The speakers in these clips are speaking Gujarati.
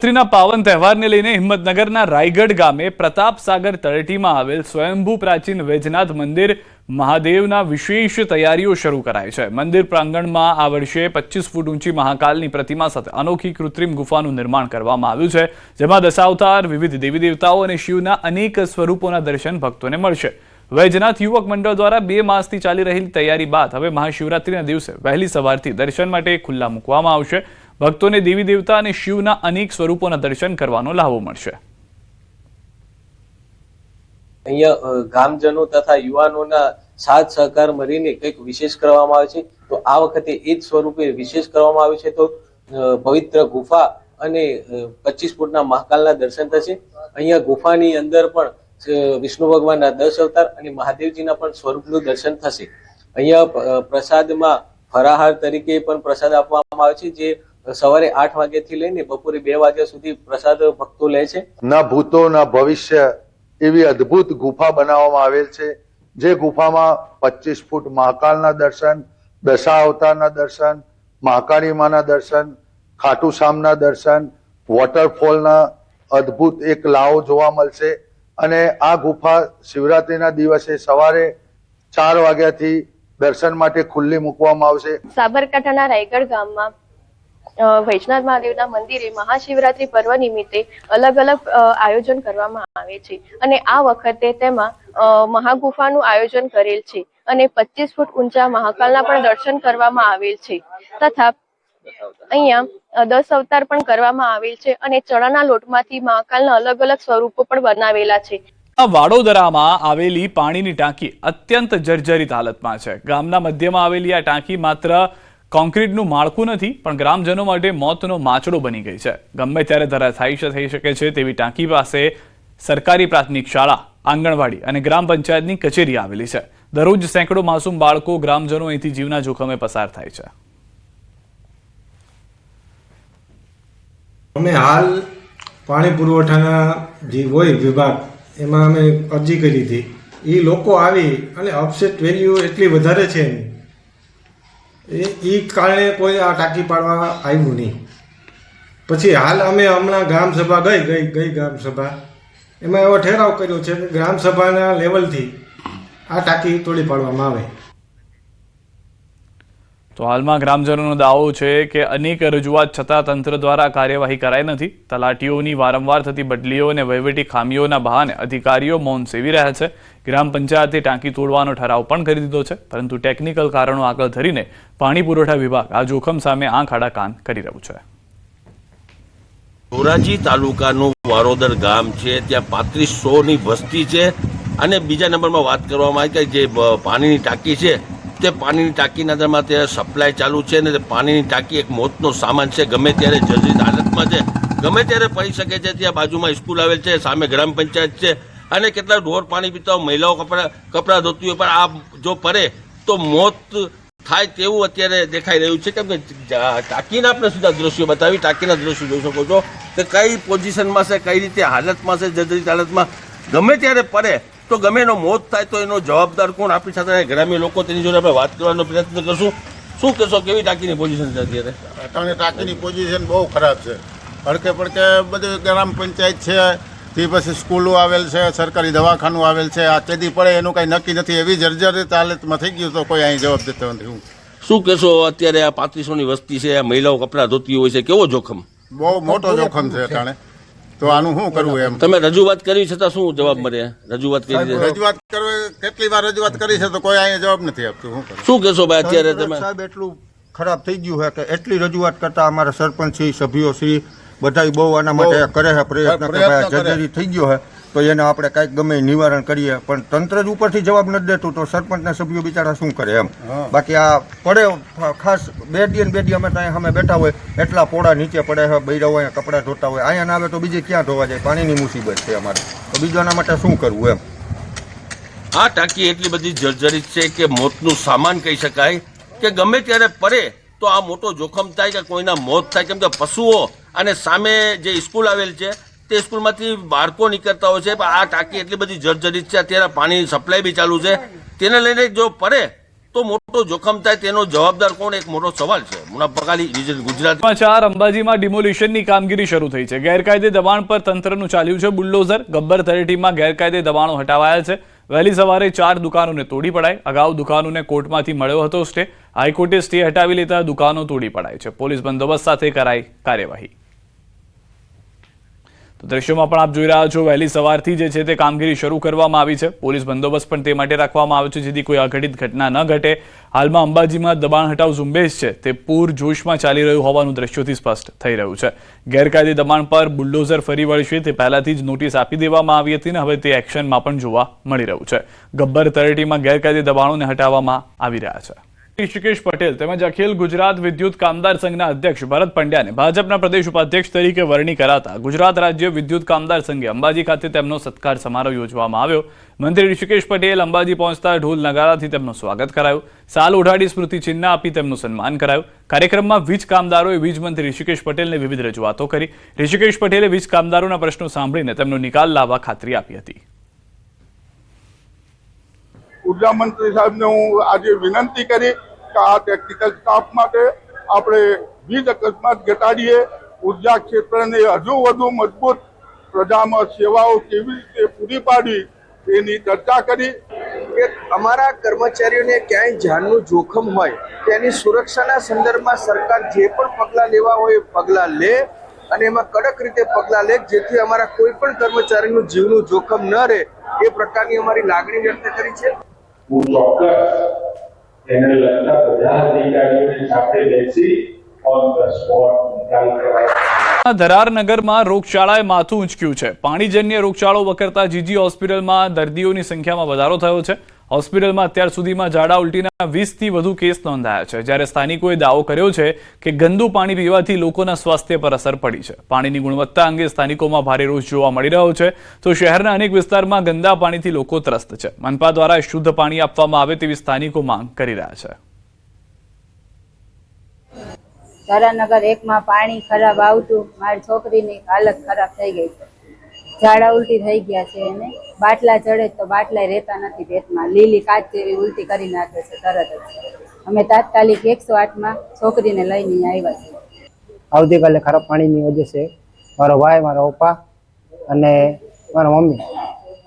નવરાત્રિના પાવન તહેવારને લઈને હિંમતનગરના રાયગઢ ગામે પ્રતાપ સાગર તળેટીમાં આવેલ સ્વયંભૂ પ્રાચીન વૈજનાથ મંદિર મહાદેવના વિશેષ તૈયારીઓ શરૂ કરાઈ છે। મંદિર પ્રાંગણમાં આ વર્ષે 25 ફૂટ ઊંચી મહાકાલની પ્રતિમા સાથે અનોખી કૃત્રિમ ગુફાનું નિર્માણ કરવામાં આવ્યું છે, જેમાં દશાવતાર, વિવિધ દેવી દેવતાઓ અને શિવના અનેક સ્વરૂપોના દર્શન ભક્તોને મળશે। વૈજનાથ યુવક મંડળ દ્વારા 2 માસથી ચાલી રહેલી તૈયારી બાદ હવે મહાશિવરાત્રિના દિવસે વહેલી સવારથી દર્શન માટે ખુલ્લા મૂકવામાં આવશે। ભક્તોને દેવી દેવતા અને શિવના અનેક સ્વરૂપોના દર્શન કરવાનો લાભો મળશે। અહીંયા ગામજનો તથા યુવાનોના સાથ સહકાર મળીને કંઈક વિશેષ કરવામાં આવે છે, તો આ વખતે એ જ સ્વરૂપે વિશેષ કરવામાં આવે છે। તો પવિત્ર ગુફા અને 25 ફૂટના મહાકાલના દર્શન થશે। અહીંયા ગુફાની અંદર પણ વિષ્ણુ ભગવાનના 10 અવતાર અને મહાદેવજીના પણ સ્વરૂપનું દર્શન થશે। અહીંયા પ્રસાદમાં ફરાહાર તરીકે પણ પ્રસાદ આપવામાં આવે છે, જે સવારે 8 વાગ્યાથી લઈને બપોરે 2 વાગ્યા સુધી પ્રસાદ ભક્તો લે છે। ના ભૂતો ના ભવિષ્ય એવી અદ્ભુત ગુફા બનાવવામાં આવેલ છે, જે ગુફામાં 25 ફૂટ મહાકાલના દર્શન, દશા અવતારના દર્શન, મહાકાળી માના દર્શન, ખાટુ શ્યામના દર્શન, વોટરફોલના અદ્ભુત એક લાવો જોવા મળશે। અને આ ગુફા શિવરાત્રીના દિવસે સવારે 4 વાગ્યાથી દર્શન માટે ખુલ્લી મૂકવામાં આવશે। સાબરકાંઠાના રાયગઢ ગામમાં વૈજનાથ મહાદેવના મંદિરે મહાશિવરાત્રી પર્વ નિમિત્તે અલગ અલગ આયોજન કરવામાં આવે છે, અને આ વખતે તેમાં મહાગુફાનું આયોજન કરેલ છે અને 25 ફૂટ ઊંચા મહાકાલના પણ દર્શન કરવામાં આવેલ છે, તથા અહીંયા 10 અવતાર પણ કરવામાં આવેલ છે અને ચણાના લોટમાંથી મહાકાલના અલગ અલગ સ્વરૂપો પણ બનાવેલા છે। વાડોદરામાં આવેલી પાણીની ટાંકી અત્યંત જર્જરિત હાલતમાં છે। ગામના મધ્યમાં આવેલી આ ટાંકી માત્ર કોન્ક્રીટનું માળખું નથી, પણ ગ્રામજનો માટે મોતનો માચડો બની ગઈ છે। ગમે ત્યારે ધરાશાયી થઈ શકે છે તેવી ટાંકી પાસે સરકારી પ્રાથમિક શાળા, આંગણવાડી અને ગ્રામ પંચાયતની કચેરી આવેલી છે। દરરોજ સેંકડો માસૂમ બાળકો, ગ્રામજનો અહીંથી જીવના જોખમે પસાર થાય છે। અમે હાલ પાણી પુરવઠાના જે હોય વિભાગ, એમાં અમે અરજી કરી હતી। એ લોકો આવી અને અપસેટ વેલ્યુ એટલી વધારે છે એ કારણે કોઈ આ ટાંકી પાડવા આવ્યું નહીં। પછી હાલ અમે હમણાં ગ્રામસભા ગઈ ગ્રામસભા, એમાં એવો ઠરાવ કર્યો છે કે ગ્રામસભાના લેવલથી આ ટાંકી તોડી પાડવામાં આવે। તો હાલમાં ગ્રામજનોનો દાવો છે કે અનેક રજૂઆત છતાં તંત્ર દ્વારા કાર્યવાહી કરાઈ નથી। તલાટીઓની વારંવાર થતી બદલીઓ અને વહીવટી ખામીઓના બહાને અધિકારીઓ મૌન સેવી રહ્યા છે। ગ્રામ પંચાયતે ટાંકી તોડવાનો ઠરાવ પણ કરી દીધો છે, પરંતુ ટેકનિકલ કારણો આગળ ધરીને પાણી પુરવઠા વિભાગ આ જોખમ સામે આંખ આડા કાન કરી રહ્યું છે। ધોરાજી તાલુકાનું વારોદર ગામ છે, ત્યાં 3500ની વસ્તી છે, અને બીજા નંબરમાં વાત કરવામાં આવી કે જે પાણીની ટાંકી છે તે પાણીની ટાંકીના અંદરમાં તે સપ્લાય ચાલુ છે, અને પાણીની ટાંકી એક મોતનો સામાન છે। ગમે ત્યારે જર્જરિત હાલતમાં છે, ગમે ત્યારે પડી શકે છે। ત્યાં બાજુમાં સ્કૂલ આવેલ છે, સામે ગ્રામ પંચાયત છે, અને કેટલા ઢોર પાણી પીતા હોય, મહિલાઓ કપડાં ધોતી હોય, પણ આ જો પડે તો મોત થાય તેવું અત્યારે દેખાઈ રહ્યું છે। કેમ કે ટાંકીના આપણે સીધા દ્રશ્યો બતાવી, ટાંકીના દ્રશ્યો જોઈ શકો છો કે કઈ પોઝિશનમાં છે, કઈ રીતે હાલતમાં છે, જર્જરિત હાલતમાં। ગમે ત્યારે પડે તો ગમે એનો મોત થાય તો એનો જવાબદાર કોણ? આપણી સાથે ગ્રામ્ય લોકો, તેની જોડે આપણે વાત કરવાનો પ્રયત્ન કરશું। શું કહેશો, કેવી ટાંકીની પોઝિશન છે અત્યારે? ટાંકીની પોઝિશન બહુ ખરાબ છે। હડકે પડકે બધી ગ્રામ પંચાયત છે, તે પછી સ્કૂલો આવેલ છે, સરકારી દવાખાનું આવેલ છે, આ કેદી પડે એનું કંઈ નક્કી નથી। એવી જર્જરિત હાલતમાં થઈ ગયું તો કોઈ અહીં જવાબ દેતો નથી। શું કહેશો, અત્યારે આ 3500ની વસ્તી છે, મહિલાઓ કપડાં ધોતી હોય છે, કેવો જોખમ? બહુ મોટો જોખમ છે અટાણે, તો આનું શું કરવું એમ? તમે રજૂઆત કરી છતાં શું જવાબ મળે? રજૂઆત કરી કેટલી વાર રજૂઆત કરી છે તો કોઈ અહીંયા જવાબ નથી આપતું। શું કહેશો ભાઈ અત્યારે તમે? સાહેબ એટલું ખરાબ થઈ ગયું છે કે એટલી રજૂઆત કરતા અમારા સરપંચ શ્રી, સભ્યો શ્રી બધા બહુ આના માટે કરે છે પ્રયત્ન કે ભાઈ જર્જરી થઈ ગયો છે તો એને આપણે કાંઈક ગમે નિવારણ કરીએ, પણ તંત્ર જ ઉપરથી જવાબ નથી દેતું તો સરપંચના સભ્યો બિચારા શું કરે એમ। બાકી આ પડે ખાસ બે દી અમે ત્યાં સામે બેઠા હોય, એટલા પોળા નીચે પડે છે, બૈરાઓ અહીંયા કપડાં ધોતા હોય, અહીંયા ના આવે તો બીજે ક્યાં ધોવા જાય? પાણીની મુસીબત છે અમારે, તો બીજાના માટે શું કરવું એમ? આ ટાંકી એટલી બધી જર્જરિત છે કે મોતનું સામાન કહી શકાય, કે ગમે ત્યારે પડે તો આ મોટો જોખમ થાય કે કોઈના મોત થાય। કેમ કે પશુઓ અને સામે જે સ્કૂલ આવેલ છે તે સ્કૂલમાંથી બાળકો નીકળતા હોય છે, પણ આ ટાંકી એટલી બધી જર્જરિત છે, અત્યારે પાણી સપ્લાય બી ચાલુ છે, તેને લઈને જો પડે તો મોટો જોખમ થાય તેનો જવાબદાર કોણ, એક મોટો સવાલ છે. મુનાફાખાલી રિજન ગુજરાત. સમાચાર અંબાજીમાં ડિમોલિશનની કામગીરી શરૂ થઈ છે. ગેરકાયદે દબાણ પર તંત્રનું ચાલ્યું છે બુલડોઝર. ગબ્બર તળેટીમાં ગેરકાયદે દબાણો હટાવાયા છે. વહેલી સવારે 4 દુકાનોને તોડી પડાઈ. અગાઉ દુકાનોને કોર્ટમાંથી મળ્યો હતો સ્ટે. હાઈકોર્ટે સ્ટે હટાવી લેતા દુકાનો તોડી પડાઈ છે. પોલીસ બંદોબસ્ત સાથે કરાઈ કાર્યવાહી. તો દ્રશ્યોમાં પણ આપ જોઈ રહ્યા છો, વહેલી સવારથી જે છે તે કામગીરી શરૂ કરવામાં આવી છે. પોલીસ બંદોબસ્ત પણ તે માટે રાખવામાં આવ્યો છે જેથી કોઈ અઘટિત ઘટના ન ઘટે. હાલમાં અંબાજીમાં દબાણ હટાવ ઝુંબેશ છે તે પૂર જોશમાં ચાલી રહ્યું હોવાનું દ્રશ્યોથી સ્પષ્ટ થઈ રહ્યું છે. ગેરકાયદે દબાણ પર બુલડોઝર ફરી વળશે તે પહેલાથી જ નોટિસ આપી દેવામાં આવી હતી ને હવે તે એક્શનમાં પણ જોવા મળી રહ્યું છે. ગબ્બર તળેટીમાં ગેરકાયદે દબાણોને હટાવવામાં આવી રહ્યા છે. ઋષિકેશ પટેલ તેમજ અખિલ ગુજરાત વિદ્યુત કામદાર સંઘના અધ્યક્ષ ભરત પંડ્યાને ભાજપના પ્રદેશ ઉપાધ્યક્ષ તરીકે વરણી કરાતા ગુજરાત રાજ્ય વિદ્યુત કામદાર સંઘે અંબાજી ખાતે તેમનો સત્કાર સમારોહ યોજવામાં આવ્યો. મંત્રી ઋષિકેશ પટેલ અંબાજી પહોંચતા ઢોલ નગારાથી તેમનું સ્વાગત કરાયું. સાલ ઓઢાડી સ્મૃતિ ચિહ્ન આપી તેમનું સન્માન કરાયું. કાર્યક્રમમાં વીજ કામદારોએ વીજ મંત્રી ઋષિકેશ પટેલને વિવિધ રજૂઆતો કરી. ઋષિકેશ પટેલે વીજ કામદારોના પ્રશ્નો સાંભળીને તેમનો નિકાલ લાવવા ખાતરી આપી હતી. ઉર્જા મંત્રી સાહેબને હું આજે વિનંતી કરી કે આ ટેકનિકલ સ્ટાફ માટે આપણે વીજ અકસ્માત ઘટાડીએ, ઉર્જા ક્ષેત્રને હજુ વધુ મજબૂત પ્રજામાં સેવાઓ કેવી રીતે પૂરી પાડવી એની ચર્ચા કરી. કે અમારા કર્મચારીઓને ક્યાંય જાનનું જોખમ હોય તેની સુરક્ષાના સંદર્ભમાં સરકાર જે પણ પગલાં લેવા હોય પગલાં લે અને એમાં કડક રીતે પગલાં લે જેથી અમારા કોઈ પણ કર્મચારીનું જીવનું જોખમ ન રહે એ પ્રકારની અમારી લાગણી વ્યક્ત કરી છે. હું ચોક્કસ એને લગતા બધા અધિકારીઓની સાથે બેસી ઓન ધ સ્પોટ નિકાલ કરાય. ધરારનગરમાં રોગચાળાએ માથું ઊંચક્યું છે. પાણીજન્ય રોગચાળો વકરતા જીજી હોસ્પિટલમાં દર્દીઓની સંખ્યામાં વધારો થયો છે. હોસ્પિટલમાં અત્યાર સુધીમાં ઝાડા ઉલટીના 20થી વધુ કેસ નોંધાયા છે. જ્યારે સ્થાનિકોએ દાવો કર્યો છે કે ગંદુ પાણી પીવાથી લોકોના સ્વાસ્થ્ય પર અસર પડી છે. પાણીની ગુણવત્તા અંગે સ્થાનિકોમાં ભારે રોષ જોવા મળી રહ્યો છે. તો શહેરના અનેક વિસ્તારમાં ગંદા પાણીથી લોકો ત્રસ્ત છે. મનપા દ્વારા શુદ્ધ પાણી આપવામાં આવે તેવી સ્થાનિકો માંગ કરી રહ્યા છે. ધરાનગર 1માં પાણી ખરાબ આવતું, મારી છોકરીની હાલત ખરાબ થઈ ગઈ છે. ઝાડા ઉલટી થઈ ગયા છે એને. બાટલા ચડે તો બાટલા રહેતા નથી પેટમાં. લીલી કાચ જેવી ઉલટી કરી નાખે છે તરત જ. અમે તાત્કાલિક 108માં છોકરીને લઈને આવ્યા છીએ. આવતીકાલે ખરાબ પાણીની વજહ છે મારો ભાઈ, મારા પપ્પા અને મારા મમ્મી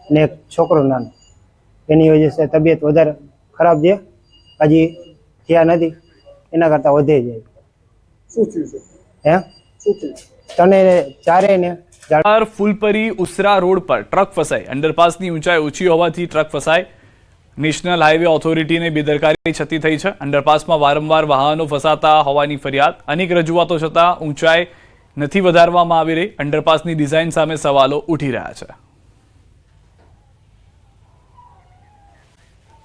અને એક છોકરો નાનો, એની વજહ છે તબિયત વધારે ખરાબ છે. હજી થયા નથી, એના કરતાં વધે જાય. શું થયું છે? હે શું થયું? તને ચારે ને ફૂલપરી ઉસરા રોડ પર ટ્રક ફસાઈ. અંડરપાસની ઊંચાઈ ઓછી હોવાથી ટ્રક ફસાઈ. નેશનલ હાઈવે ઓથોરિટીને બેદરકારી છતી થઈ છે. અંડરપાસમાં વારંવાર વાહનો ફસાતા હોવાની ફરિયાદ. અનેક રજૂઆતો છતાં ઊંચાઈ નથી વધારવામાં આવી રહી. અંડરપાસની ડિઝાઇન સામે સવાલો ઉઠી રહ્યા છે.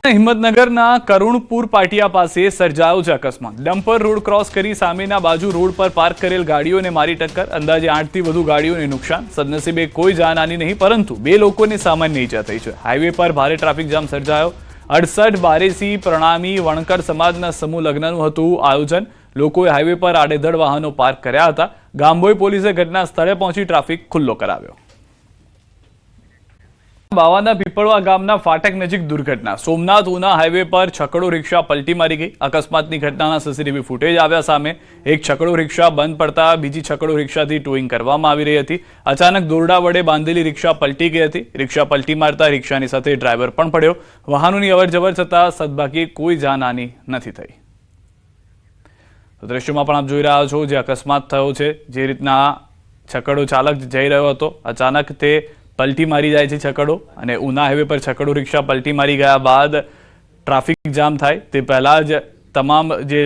હિંમતનગરના કરુણપુર પાટિયા પાસે સર્જાયો છે અકસ્માત. ડમ્પર રોડ ક્રોસ કરી સામેના બાજુ રોડ પર પાર્ક કરેલ ગાડીઓને મારી ટક્કર. અંદાજે 8થી વધુ ગાડીઓને નુકસાન. સદનસીબે કોઈ જાનહાની નહીં, પરંતુ 2 લોકોને સામાન્ય ઈજા થઈ છે. હાઈવે પર ભારે ટ્રાફિક જામ સર્જાયો. 68 બારેસી પ્રણામી વણકર સમાજના સમૂહ લગ્નનું હતું આયોજન. લોકોએ હાઈવે પર આડેધડ વાહનો પાર્ક કર્યા હતા. ગામભોઈ પોલીસે ઘટના સ્થળે પહોંચી ટ્રાફિક ખુલ્લો કરાવ્યો. બાવાના પીપળવા ગામના ફાટક નજીક દુર્ઘટના. સોમનાથ ઉના હાઈવે પર છકડો રિક્ષા પલટી મારી ગઈ. અકસ્માતની ઘટનાના સીસીટીવી ફૂટેજ આવ્યા સામે. એક છકડો રિક્ષા બંધ પડતા બીજી છકડો રિક્ષાથી ટોઈંગ કરવામાં આવી રહી હતી. અચાનક દોરડા વડે બાંધેલી રિક્ષા પલટી ગઈ હતી. રિક્ષા પલટી મારતા રિક્ષાની સાથે ડ્રાઈવર પણ પડ્યો. વાહનોની અવરજવર થતાં સદભાગ્યે કોઈ જાનહાની નથી થઈ. તો દ્રશ્યોમાં પણ આપ જોઈ રહ્યા છો જે અકસ્માત થયો છે. જે રીતના છકડો ચાલક જઈ રહ્યો હતો, અચાનક તે પલટી મારી જાય છે છકડો. અને ઉના હાઈવે પર છકડો રિક્ષા પલટી મારી ગયા બાદ ટ્રાફિક જામ થાય તે પહેલા જ તમામ જે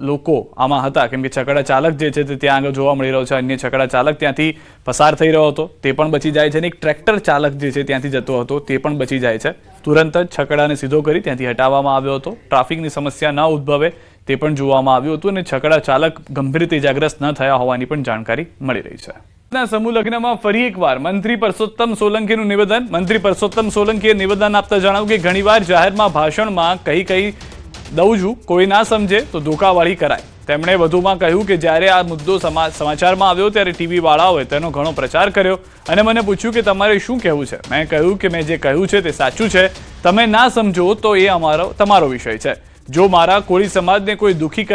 લોકો આમાં હતા, કેમ કે છકડા ચાલક જે છે તે ત્યાં આગળ જોવા મળી રહ્યો છે. અન્ય છકડા ચાલક ત્યાંથી પસાર થઈ રહ્યો હતો તે પણ બચી જાય છે. અને એક ટ્રેક્ટર ચાલક જે છે ત્યાંથી જતો હતો તે પણ બચી જાય છે. તુરંત જ છકડાને સીધો કરી ત્યાંથી હટાવવામાં આવ્યો હતો. ટ્રાફિકની સમસ્યા ન ઉદ્ભવે તે પણ જોવામાં આવ્યું હતું. અને છકડા ચાલક ગંભીર રીતે ઇજાગ્રસ્ત ન થયા હોવાની પણ જાણકારી મળી રહી છે. સમૂહ લગ્નમાં ફરી એકવાર મંત્રી પરસોત્તમ સોલંકીનું નિવેદન. મંત્રી પરસોત્તમ સોલંકીએ નિવેદન આપતા જણાવ્યું કે ઘણીવાર જાહેરમાં ભાષણમાં કહી દઉં છું, કોઈ ના સમજે તો ધોકાવાળી કરાય. તેમણે વધુમાં કહ્યું કે જ્યારે આ મુદ્દો સમાચારમાં આવ્યો ત્યારે ટીવી વાળાઓએ તેનો ઘણો પ્રચાર કર્યો અને મને પૂછ્યું કે તમારે શું કહેવું છે. મેં કહ્યું કે મેં જે કહ્યું છે તે સાચું છે. તમે ના સમજો તો એ તમારો વિષય છે. જો મારા કોળી સમાજને કોઈ દુઃખી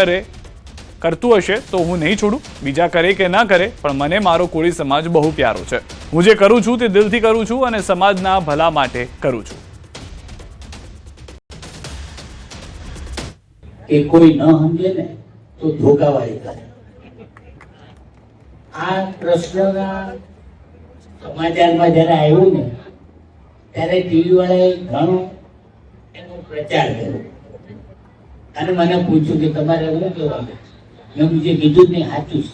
કરતું હશે તો હું નહીં છોડું. બીજા કરે કે ના કરે, પણ મને મારો કોળી સમાજ બહુ પ્યારો છે. હું જે કરું છું તે દિલથી કરું છું અને સમાજના ભલા માટે કરું છું. કે કોઈ ન સમજે ને તો ધોકાવાળી કરે. આ પ્રશ્નના સમાચારમાં જયારે આવ્યું ને ત્યારે ટીવી વાળાએ ઘણો એનો પ્રચાર કર્યો અને મને પૂછ્યું કે તમારે શું કહેવાનું. મેં જે કીધું ને સાચું છે.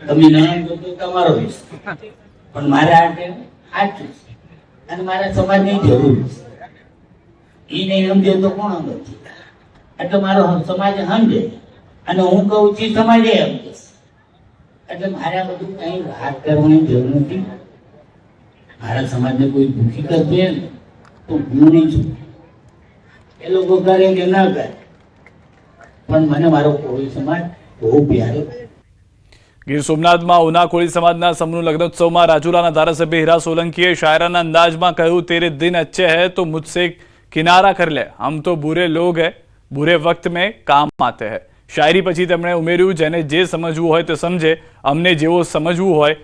તમે ના સમજો તો તમારો વિષય, પણ મારા માટે સાચું છે અને મારા સમાજની જરૂર છે. એ નહીં સમજે તો કોણ સમજે? એટલે મારો સમાજ સમજે અને હું કહું છું સમાજે સમજે. એટલે મારે આ બધું કઈ વાત કરવાની જરૂર નથી. મારા સમાજને કોઈ દુઃખી કરશે ને તો હું નહીં છું. એ લોકો કરે કે ના કરે, પણ મને મારો કોળી સમાજ બહુ પ્યારો. ગીર સોમનાથમાં ઉના કોળી સમાજના સમૂહ લગ્નોત્સવમાં રાજુલાના ધારાસભ્ય હીરા સોલંકીએ શાયરાના અંદાજમાં કહ્યું, તેરે દિન अच्छे हैं तो मुझसे किनारा कर ले, हम तो बुरे लोग हैं, बुरे वक्त में काम आते हैं. શાયરી પછી તેમણે ઉમેર્યું, જેને જે સમજવું હોય તે સમજે, અમને જેવો સમજવું હોય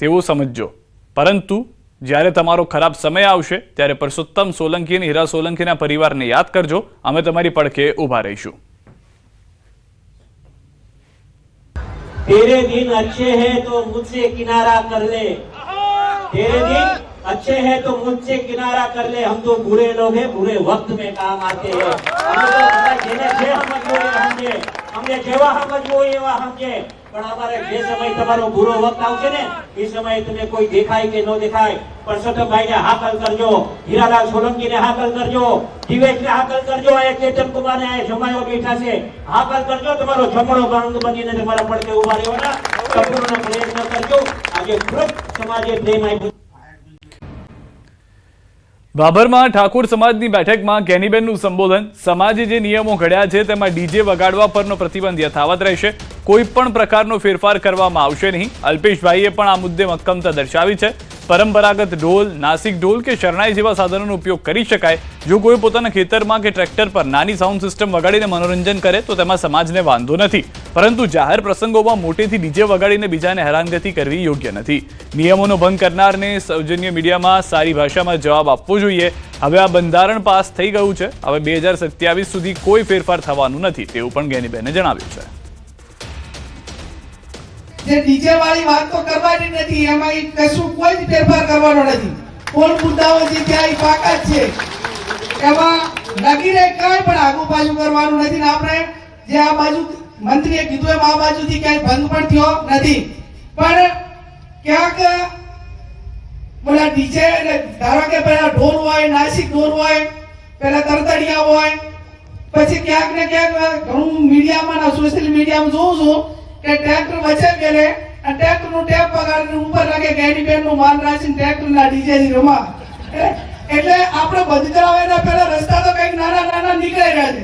તેવો સમજજો, પરંતુ જ્યારે તમારો ખરાબ સમય આવશે ત્યારે પરસોત્તમ સોલંકી અને હીરા સોલંકીના પરિવારને યાદ કરજો. અમે તમારી પડખે ઊભા રહીશું. तेरे दिन अच्छे हैं तो मुझसे किनारा कर ले, तेरे दिन अच्छे हैं तो मुझसे किनारा कर ले, हम तो बुरे लोग हैं, बुरे वक्त में काम आते हैं. જેને જે સમજવું એ સમજે, અમને જેવા સમજવું એવા સમજે, પણ અમારે જે સમય તમારો બુરો વખત આવશે ને એ સમયે તમે કોઈ દેખાય કે ન દેખાય, પરસોત્તમભાઈને હાકલ કરજો, હીરાલાલ સોલંકીને હાકલ કરજો, દિવેશને હાકલ કરજો, આ ચેતન કુમારને આ જમાયો બેઠા છે હાકલ કરજો. તમારો જમણો બંધ બનીને તમારા પડકે ઉભા રહેવાના સંપૂર્ણ પ્રયત્ન કરજો. આજે ખૂબ સમાજે પ્રેમ આપ્યો. ભાભરમાં ઠાકોર સમાજની બેઠકમાં ગેનીબેનનું સંબોધન. સમાજે જે નિયમો ઘડ્યા છે તેમાં ડીજે વગાડવા પરનો પ્રતિબંધ યથાવત રહેશે. કોઈ પણ પ્રકારનો ફેરફાર કરવામાં આવશે નહીં. અલ્પેશભાઈએ પણ આ મુદ્દે મક્કમતા દર્શાવી છે. પરંપરાગત ઢોલ, નાસિક ઢોલ કે શરણાઈ જેવા સાધનોનો ઉપયોગ કરી શકાય. જો કોઈ પોતાના ખેતરમાં કે ટ્રેક્ટર પર નાની સાઉન્ડ સિસ્ટમ વગાડીને મનોરંજન કરે તો તેમાં સમાજને વાંધો નથી, પરંતુ જાહેર પ્રસંગોમાં મોટેથી ડીજે વગાડીને બીજાને હેરાનગતિ કરવી યોગ્ય નથી. નિયમોનો ભંગ કરનારને સૌજન્ય મીડિયામાં સારી ભાષામાં જવાબ આપવો જોઈએ. હવે આ બંધારણ પાસ થઈ ગયું છે. હવે 2027 સુધી કોઈ ફેરફાર થવાનું નથી તેવું પણ ગેનીબેને જણાવ્યું છે. જે ડીજે વાળી વાત તો કરવાની નથી, એમાં કશું કોઈ જ ફેરફાર કરવાનો નથી. કોણ મુદ્દાઓ જે ત્યાં પાકા છે એમાં લગી રહે, કઈ પણ આગુ પાછું કરવાનું નથી. આપણે જે આ બાજુ મંત્રીએ કીધું એમ આ બાજુથી ક્યાંય ભંગ પણ થયો નથી, પણ ક્યાંક બોલા ડીજે ધારો કે પેલા ઢોલ હોય, નાસિક ઢોલ હોય, પેલા તરતડિયા હોય, પછી ક્યાંક ને ક્યાંક ઘણું મીડિયામાં સોશિયલ મીડિયામાં જોઉં છું કે ટ્રેક્ટર વચ્ચે ગયેલે અને ટ્રેક્ટર નું ટેપ પગાડીને ઉપર લાગે ગેનીબેન નું માન રાખીને ટ્રેક્ટર ના ડીજે થી રમા. એટલે આપણે બંધ કરાવવાના પેલા રસ્તા તો કઈક નાના નાના નીકળી રહ્યા છે.